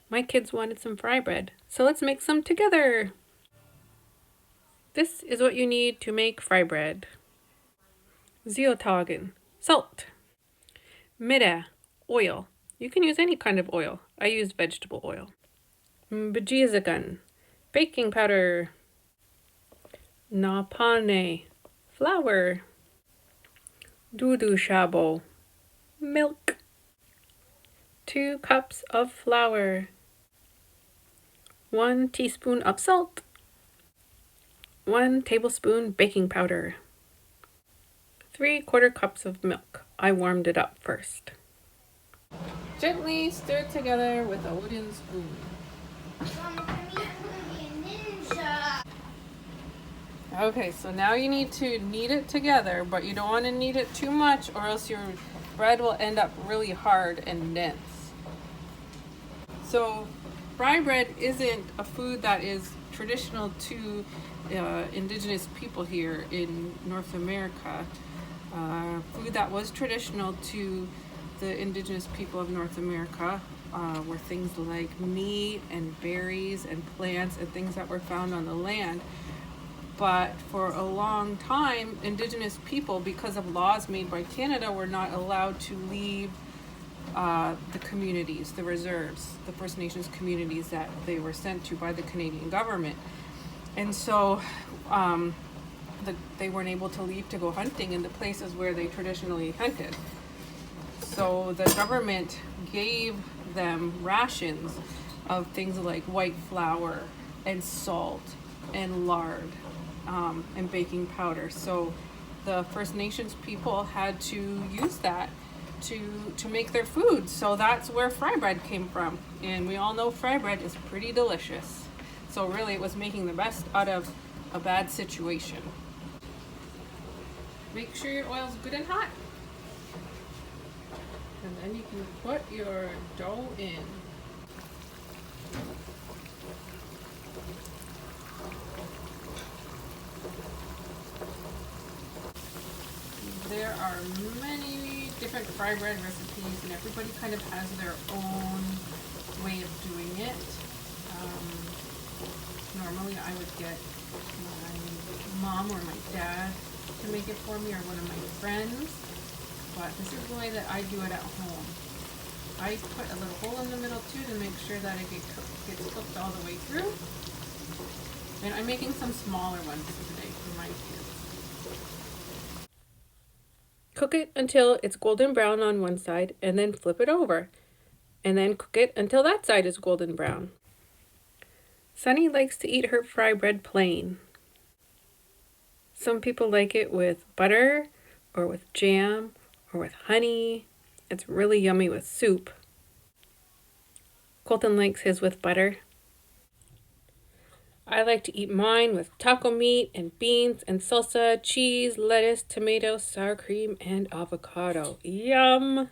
My kids wanted some fry bread, so let's make some together. This is what you need to make fry bread. Zeotagen, salt. Middah, oil. You can use any kind of oil. I used vegetable oil. Bajizagan, baking powder. Napane, flour. Dudu shabo, milk. 2 cups of flour. 1 teaspoon of salt. 1 tablespoon baking powder. 3/4 cups of milk. I warmed it up first. Gently stir together with a wooden spoon. Okay, so now you need to knead it together, but you don't want to knead it too much or else your bread will end up really hard and dense. So fry bread isn't a food that is traditional to indigenous people here in North America. Food that was traditional to the indigenous people of North America were things like meat and berries and plants and things that were found on the land. But for a long time, indigenous people, because of laws made by Canada, were not allowed to leave the communities, the reserves, the First Nations communities that they were sent to by the Canadian government. And so they weren't able to leave to go hunting in the places where they traditionally hunted. So the government gave them rations of things like white flour and salt and lard and baking powder. So the First Nations people had to use that to make their food. So that's where fry bread came from. And we all know fry bread is pretty delicious. So really it was making the best out of a bad situation. Make sure your oil's good and hot. And then you can put your dough in. There are many different fry bread recipes and everybody kind of has their own way of doing it. Normally I would get my mom or my dad to make it for me or one of my friends, but this is the way that I do it at home. I put a little hole in the middle too to make sure that it gets cooked all the way through. And I'm making some smaller ones today for my kids. Cook it until it's golden brown on one side and then flip it over. And then cook it until that side is golden brown. Sunny likes to eat her fry bread plain. Some people like it with butter or with jam or with honey. It's really yummy with soup. Colton likes his with butter. I like to eat mine with taco meat and beans and salsa, cheese, lettuce, tomato, sour cream, and avocado. Yum!